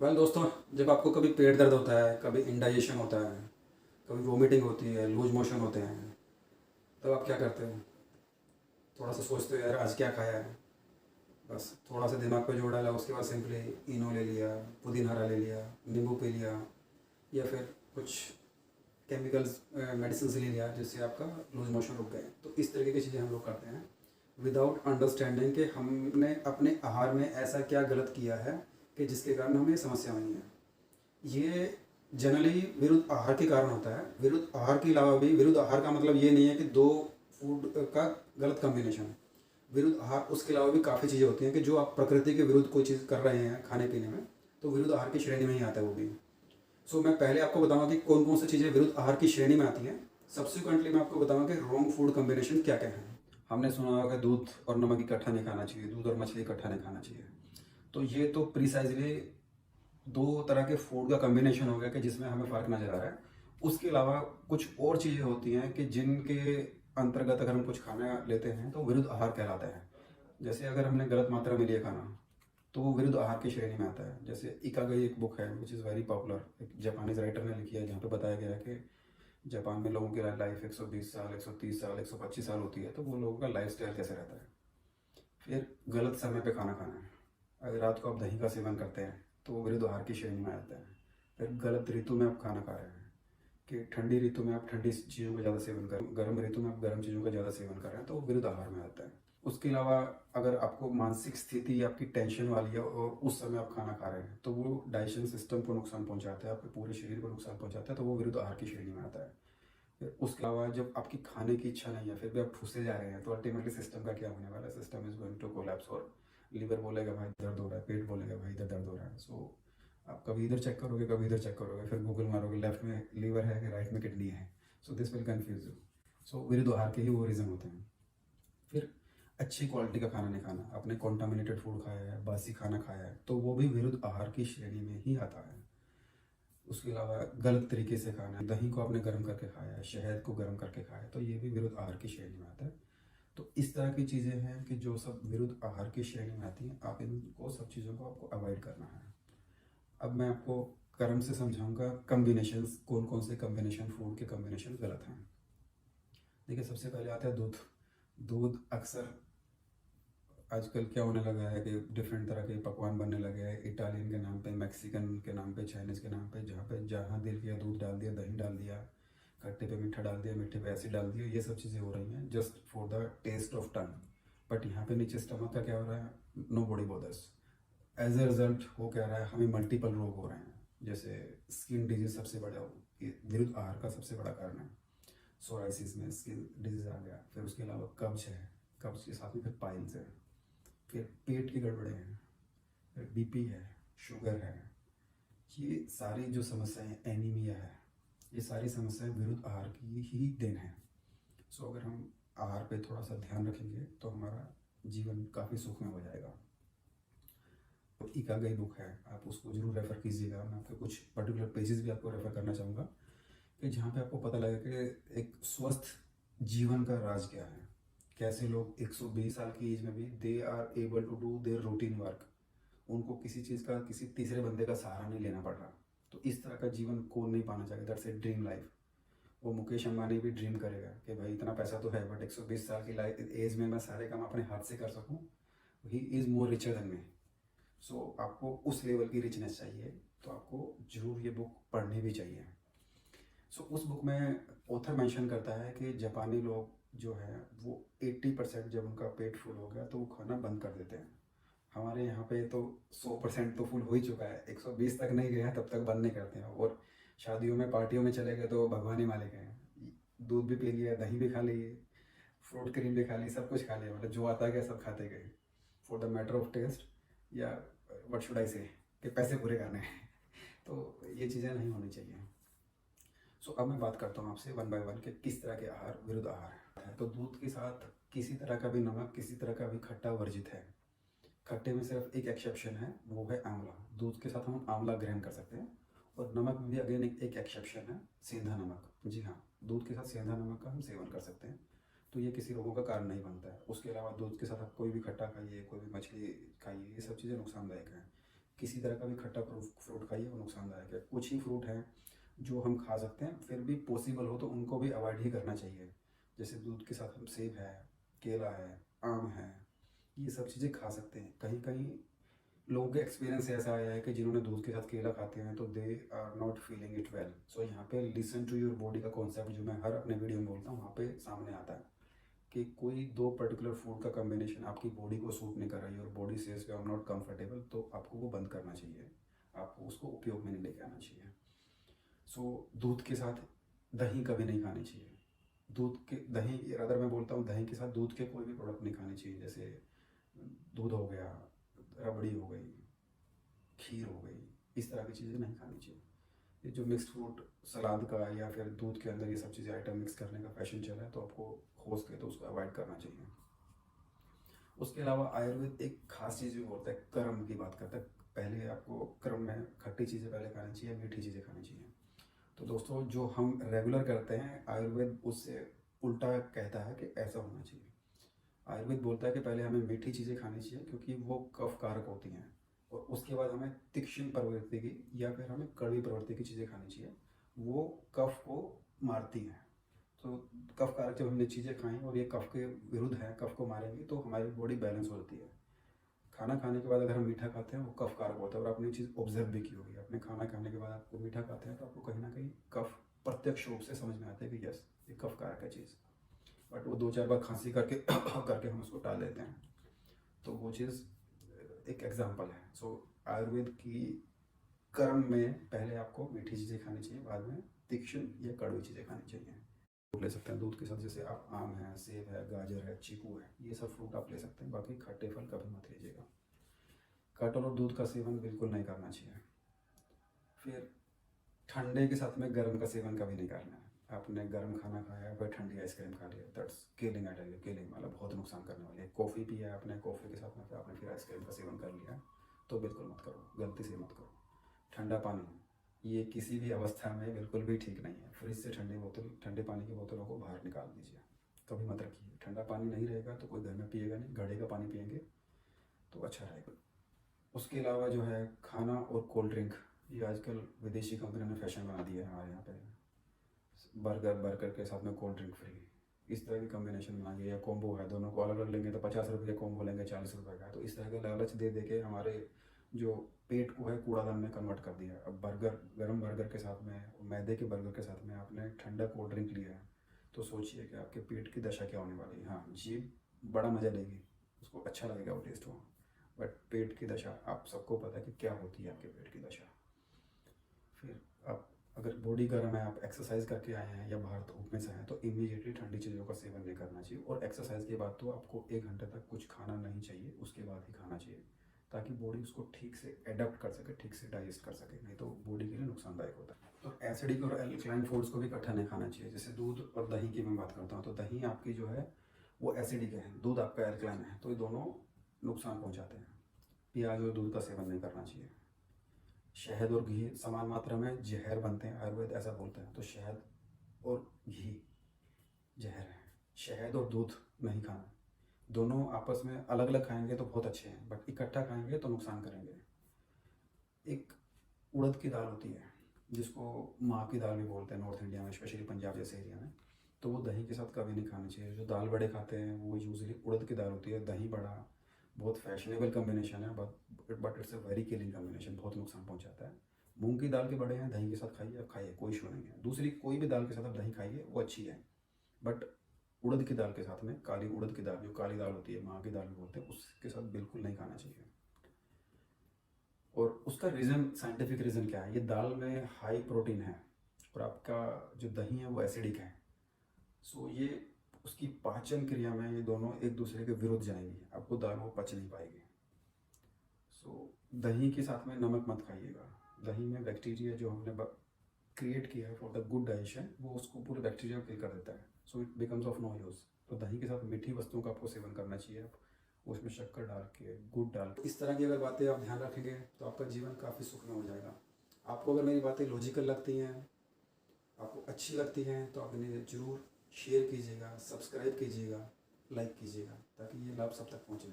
Well दोस्तों, जब आपको कभी पेट दर्द होता है, कभी इंडाइजेशन होता है, कभी वोमिटिंग होती है, लूज मोशन होते हैं, तब आप क्या करते हो? थोड़ा सा सोचते हो यार आज क्या खाया है। बस थोड़ा सा दिमाग पे जोर डाला, उसके बाद सिंपली इनो ले लिया, पुदीन हरा ले लिया, नींबू पी लिया, या फिर कुछ केमिकल्स मेडिसिन ले लिया जिससे आपका लूज मोशन रुक गए। तो इस तरीके की चीज़ें हम लोग करते हैं विदाउट अंडरस्टैंडिंग कि हमने अपने आहार में ऐसा क्या गलत किया है कि जिसके कारण हमें ये समस्या बनी है। ये जनरली विरुद्ध आहार के कारण होता है। विरुद्ध आहार के अलावा भी, विरुद्ध आहार का मतलब ये नहीं है कि दो फूड का गलत कॉम्बिनेशन। विरुद्ध आहार उसके अलावा भी काफ़ी चीज़ें होती हैं कि जो आप प्रकृति के विरुद्ध कोई चीज़ कर रहे हैं खाने पीने में, तो विरुद्ध आहार की श्रेणी में ही आता है वो भी। सो मैं पहले आपको बताऊंगा कि कौन कौन सी चीज़ें विरुद्ध आहार की श्रेणी में आती हैं। सब्सिक्वेंटली मैं आपको बताऊंगा कि रॉन्ग फूड कॉम्बिनेशन क्या क्या है। हमने सुना होगा दूध और नमक इकट्ठा नहीं खाना चाहिए, दूध और मछली इकट्ठा नहीं खाना चाहिए। तो ये तो प्रिसाइजली दो तरह के फूड का कॉम्बिनेशन हो गया कि जिसमें हमें फ़र्क नज़र आ रहा है। उसके अलावा कुछ और चीज़ें होती हैं कि जिनके अंतर्गत अगर हम कुछ खाना लेते हैं तो विरुद्ध आहार कहलाता है। जैसे अगर हमने गलत मात्रा में लिया खाना तो वो विरुद्ध आहार की श्रेणी में आता है। जैसे इकागई एक बुक है विच इज़ वेरी पॉपुलर, एक जापानीज राइटर ने लिखी है, जहाँ पे बताया गया है कि जापान में लोगों की लाइफ 120 साल, 130 साल, 125 साल होती है। तो वो लोगों का लाइफ स्टाइल कैसे रहता है। फिर गलत समय पे खाना खाना है। अगर रात को आप दही का सेवन करते हैं तो वो विरुद्ध आहार की श्रेणी में आता है। फिर गलत ऋतु में आप खाना खा रहे हैं, कि ठंडी ऋतु में आप ठंडी चीज़ों का ज़्यादा सेवन कर, गर्म ऋतु में आप गर्म चीज़ों का ज़्यादा सेवन कर रहे हैं, तो वो विरुद्ध आहार में आता है। उसके अलावा अगर आपको मानसिक स्थिति आपकी टेंशन वाली है और उस समय आप खाना खा रहे हैं तो वो डाइजेशन सिस्टम को नुकसान पहुंचाता है, आपके पूरे शरीर को नुकसान पहुंचाता है, तो वो विरुद्ध आहार की श्रेणी में आता है। फिर उसके अलावा जब आपकी खाने की इच्छा नहीं है फिर भी आप ठूसे जा रहे हैं, तो अल्टीमेटली सिस्टम का क्या होने वाला है? System is going to collapse. और लीवर बोलेगा भाई दर्द हो रहा है, पेट बोलेगा भाई इधर दर्द हो रहा है। सो आप कभी इधर चेक करोगे, कभी इधर चेक करोगे, फिर गूगल मारोगे लेफ्ट में लीवर है कि राइट में किडनी है। So this will confuse you. So विरुद्ध आहार के ही वो रीज़न होते हैं। फिर अच्छी क्वालिटी का खाना नहीं खाना, आपने कॉन्टामिनेटेड फूड खाया है, बासी खाना खाया है, तो वो भी विरुद्ध आहार की श्रेणी में ही आता है। उसके अलावा गलत तरीके से खाना, दही को आपने गर्म करके खाया है, शहद को गर्म करके खाया है, तो ये भी विरुद्ध आहार की श्रेणी में आता है। तो इस तरह की चीज़ें हैं कि जो सब विरुद्ध आहार की श्रेणी में आती हैं, आप इनको सब चीज़ों को आपको अवॉइड करना है। अब मैं आपको क्रम से समझाऊंगा कम्बिनेशंस, कौन कौन से कम्बिनेशन फूड के कम्बिनेशन गलत हैं। देखिए, सबसे पहले आता है दूध। दूध अक्सर आजकल क्या होने लगा है कि डिफरेंट तरह के पकवान बनने लगे हैं, इटालियन के नाम पे, मैक्सिकन के नाम पे, चाइनीज़ के नाम पे जहाँ दिल किया दूध डाल दिया, दही डाल दिया, खट्टे पे मीठा डाल दिया, मीठे पे एसिड डाल दिया। ये सब चीज़ें हो रही हैं just for the taste of tongue. But यहाँ पे नीचे स्टमक का क्या हो रहा है? No body bothers. As a result हो क्या रहा है? हमें मल्टीपल रोग हो रहे हैं। जैसे स्किन डिजीज सबसे बड़ा विरुद्ध आहार का सबसे बड़ा कारण है। सोराइसिस में स्किन डिजीज आ गया। फिर उसके अलावा कब्ज है, कब्ज के साथ में फिर पाइल्स है, फिर पेट की गड़बड़े हैं, फिर बीपी है, शुगर है। ये सारी जो समस्याएं, एनीमिया है, ये सारी समस्याएं विरुद्ध आहार की ही देन है। सो अगर हम आहार पे थोड़ा सा ध्यान रखेंगे तो हमारा जीवन काफ़ी सुखमय हो जाएगा। तो इकागई बुक है, आप उसको जरूर रेफ़र कीजिएगा। मैं आपके कुछ पर्टिकुलर पेजेस भी आपको रेफ़र करना चाहूँगा कि जहाँ पे आपको पता लगे कि एक स्वस्थ जीवन का राज क्या है। कैसे लोग 120 साल की एज में भी they are able to do their routine work. उनको किसी चीज़ का, किसी तीसरे बंदे का सहारा नहीं लेना पड़ रहा। तो इस तरह का जीवन कौन नहीं पाना चाहेगा? That's a dream life. वो मुकेश अंबानी भी ड्रीम करेगा कि भाई इतना पैसा तो है, बट 120 साल की लाइफ एज में मैं सारे काम अपने हाथ से कर सकूँ। He is more richer than me. So आपको उस लेवल की रिचनेस चाहिए, तो आपको जरूर ये बुक पढ़नी भी चाहिए। सो उस बुक में ऑथर मेंशन करता है कि जापानी लोग जो है वो 80% जब उनका पेट फुल हो गया तो वो खाना बंद कर देते हैं। हमारे यहाँ पे तो 100% तो फुल हो ही चुका है, 120 तक नहीं गया तब तक बंद नहीं करते हैं। और शादियों में, पार्टियों में चले गए तो भगवान ही मालिक हैं। दूध भी पी लिया, दही भी खा लिए, फ्रूट क्रीम भी खा ली, सब कुछ खा लिया, मतलब जो आता है सब खाते गए for the matter of taste, या व्हाट शुड आई से, कि पैसे पूरे करने हैं। तो ये चीज़ें नहीं होनी चाहिए। सो अब मैं बात करता हूँ आपसे वन बाय वन कि किस तरह के आहार विरुद्ध आहार है। तो दूध के साथ किसी तरह का भी नमक, किसी तरह का भी खट्टा वर्जित है। खट्टे में सिर्फ एक एक्सेप्शन है, वो है आंवला। दूध के साथ हम आंवला ग्रहण कर सकते हैं। और नमक में भी अगेन एक एक्सेप्शन है, सेंधा नमक। जी हाँ, दूध के साथ सेंधा नमक का हम सेवन कर सकते हैं। तो ये किसी रोगों का कारण नहीं बनता है। उसके अलावा दूध के साथ आप कोई भी खट्टा खाइए, कोई भी मछली खाइए, ये सब चीज़ें नुकसानदायक हैं। किसी तरह का भी खट्टा फ्रूट खाइए वो नुकसानदायक है। कुछ ही फ्रूट हैं जो हम खा सकते हैं, फिर भी पॉसिबल हो तो उनको भी अवॉइड ही करना चाहिए। जैसे दूध के साथ हम सेब है, केला है, आम है, ये सब चीज़ें खा सकते हैं। कहीं कहीं लोगों के एक्सपीरियंस ऐसा आया है कि जिन्होंने दूध के साथ केला खाते हैं तो they are not feeling it well. So यहाँ पे लिसन टू योर बॉडी का कॉन्सेप्ट जो मैं हर अपने वीडियो में बोलता हूँ वहाँ पे सामने आता है कि कोई दो पर्टिकुलर फूड का कॉम्बिनेशन आपकी बॉडी को सूट नहीं कर रहा है और body says I am not comfortable, तो आपको वो बंद करना चाहिए, आपको उसको उपयोग में नहीं लेके आना चाहिए। सो दूध के साथ दही कभी नहीं खानी चाहिए। दूध के दही अगर मैं बोलता हूँ दही के साथ दूध के कोई भी प्रोडक्ट नहीं खाने चाहिए। जैसे दूध हो गया, रबड़ी हो गई, खीर हो गई, इस तरह की चीज़ें नहीं खानी चाहिए। ये जो मिक्स्ड फ्रूट सलाद का या फिर दूध के अंदर ये सब चीज़ें आइटम मिक्स करने का फैशन चला है तो आपको हो सके तो उसको अवॉइड करना चाहिए। उसके अलावा आयुर्वेद एक खास चीज़ भी बोलता है, कर्म की बात करता है। पहले आपको कर्म में खट्टी चीज़ें पहले खानी चाहिए, मीठी चीज़ें खानी चाहिए। तो दोस्तों जो हम रेगुलर करते हैं आयुर्वेद उससे उल्टा कहता है कि ऐसा होना चाहिए। आयुर्वेद बोलता है कि पहले हमें मीठी चीज़ें खानी चाहिए क्योंकि वो कफ कारक होती हैं, और उसके बाद हमें तीक्ष्ण प्रवृत्ति की या फिर हमें कड़वी प्रवृत्ति की चीज़ें खानी चाहिए, वो कफ को मारती हैं। तो कफ कारक जब हमने चीज़ें खाई और ये कफ के विरुद्ध है, कफ को मारेंगी तो हमारी बॉडी बैलेंस होती है। खाना खाने के बाद अगर हम मीठा खाते हैं वो कफ कारक होता है, और आपने चीज़ ऑब्जर्व भी की होगी, अपने खाना खाने के बाद आपको मीठा खाते हैं तो आपको कहीं ना कहीं कफ प्रत्यक्ष रूप से समझ में आता है कि यस ये कफ कारक है चीज़। बट वो 2-4 बार खांसी करके करके हम उसको टाल देते हैं, तो वो चीज़ एक एग्जाम्पल है। सो आयुर्वेद की कर्म में पहले आपको मीठी चीज़ें खानी चाहिए, बाद में तीक्ष्ण या कड़वी चीज़ें खानी चाहिए। फ्रूट ले सकते हैं दूध के साथ, जैसे आप आम है, सेब है, गाजर है, चीकू है, ये सब फ्रूट आप ले सकते हैं। बाकी खट्टे फल कभी मत लीजिएगा। कटहल और दूध का सेवन बिल्कुल नहीं करना चाहिए। फिर ठंडे के साथ में गर्म का सेवन कभी नहीं करना है। आपने गर्म खाना खाया फिर ठंडी आइसक्रीम खा लिया, that's killing I tell you, killing वाला बहुत नुकसान करने वाली है। कॉफ़ी पिया आपने, कॉफ़ी के साथ में फिर आपने फिर आइसक्रीम का सेवन कर लिया, तो बिल्कुल मत करो, गलती से मत करो। ठंडा पानी ये किसी भी अवस्था में बिल्कुल भी ठीक नहीं है। फ्रिज से ठंडे पानी की बोतलों को बाहर निकाल दीजिए, कभी मत रखिए। ठंडा पानी नहीं रहेगा तो कोई घर में पिएगा नहीं, घड़े का पानी पिएंगे तो अच्छा रहेगा। उसके अलावा जो है खाना और कोल्ड ड्रिंक, ये आजकल विदेशी कंपनियों ने फैशन बना दिया है हमारे यहाँ पे। बर्गर के साथ में कोल्ड ड्रिंक फ्री, इस तरह की कॉम्बिनेशन बना दिया, या कॉम्बो है, दोनों को अलग अलग लेंगे तो 50 रुपये का कॉम्बो लेंगे 40 रुपये का। तो इस तरह का लालच दे दे के हमारे जो पेट को है कूड़ादान में कन्वर्ट कर दिया। अब गर्म बर्गर के साथ में, मैदे के बर्गर के साथ में आपने ठंडा कोल्ड ड्रिंक लिया है, तो सोचिए कि आपके पेट की दशा क्या होने वाली है। हाँ, जीभ बड़ा मज़ा लेगी, उसको अच्छा लगेगा वो टेस्ट हो, बट पेट की दशा आप सबको पता है कि क्या होती है आपके पेट की दशा। फिर आप अगर बॉडी गर्म है, आप एक्सरसाइज करके आए हैं या बाहर धूप में से हैं, तो इमीडिएटली ठंडी चीज़ों का सेवन नहीं करना चाहिए। और एक्सरसाइज के बाद तो आपको 1 घंटे तक कुछ खाना नहीं चाहिए, उसके बाद ही खाना चाहिए, ताकि बॉडी उसको ठीक से एडप्ट कर सके, ठीक से डाइजेस्ट कर सके, नहीं तो बॉडी के लिए नुकसानदायक होता है। तो एसिडिक और एल्कलाइन फूड्स को भी इकट्ठा नहीं खाना चाहिए। जैसे दूध और दही की मैं बात करता हूँ, तो दही आपकी जो है वो एसिडिक है, दूध आपका एल्कलाइन है, तो ये दोनों नुकसान पहुँचाते हैं। प्याज और दूध का सेवन नहीं करना चाहिए। शहद और घी समान मात्रा में जहर बनते हैं, आयुर्वेद ऐसा बोलता है। तो शहद और घी जहर है, शहद और दूध नहीं खाना। दोनों आपस में अलग अलग खाएंगे तो बहुत अच्छे हैं, बट इकट्ठा खाएंगे तो नुकसान करेंगे। एक उड़द की दाल होती है जिसको माँ की दाल भी बोलते हैं नॉर्थ इंडिया में, स्पेशली पंजाब जैसे एरिया में, तो वो दही के साथ कभी नहीं खानी चाहिए। जो दाल बड़े खाते हैं वो यूजुअली उड़द की दाल होती है। दही बड़ा बहुत फैशनेबल कम्बिनेशन है, but it's a very killing combination, बहुत नुकसान पहुंचाता है। मूंग की दाल के बड़े हैं, दही के साथ खाइए, आप खाइए, कोई इशू नहीं है। दूसरी कोई भी दाल के साथ आप दही खाइए, वो अच्छी है, बट उड़द की दाल के साथ में, काली उड़द की दाल जो काली दाल होती है, माँ की दाल भी बोलते हैं, उसके साथ बिल्कुल नहीं खाना चाहिए। और उसका रीज़न, साइंटिफिक रीज़न क्या है, ये दाल में हाई प्रोटीन है और आपका जो दही है वो एसिडिक है। सो ये उसकी पाचन क्रिया में ये दोनों एक दूसरे के विरुद्ध जाएंगी, आपको दाल वो पच नहीं पाएगी। सो दही के साथ में नमक मत खाइएगा। दही में बैक्टीरिया जो हमने क्रिएट किया है फॉर द गुड डाइजेशन, वो उसको पूरे बैक्टीरिया को किल कर देता है, so it becomes of no use. तो दही के साथ मीठी वस्तुओं का आपको सेवन करना चाहिए, आप उसमें शक्कर डाल के, गुड़ डाल के, इस तरह की अगर बातें आप ध्यान रखेंगे तो आपका जीवन काफ़ी सुखमय हो जाएगा। आपको अगर मेरी बातें लॉजिकल लगती हैं, आपको अच्छी लगती हैं, तो आप इन्हें ज़रूर शेयर कीजिएगा, सब्सक्राइब कीजिएगा, लाइक कीजिएगा, ताकि ये लाभ सब तक पहुँचे।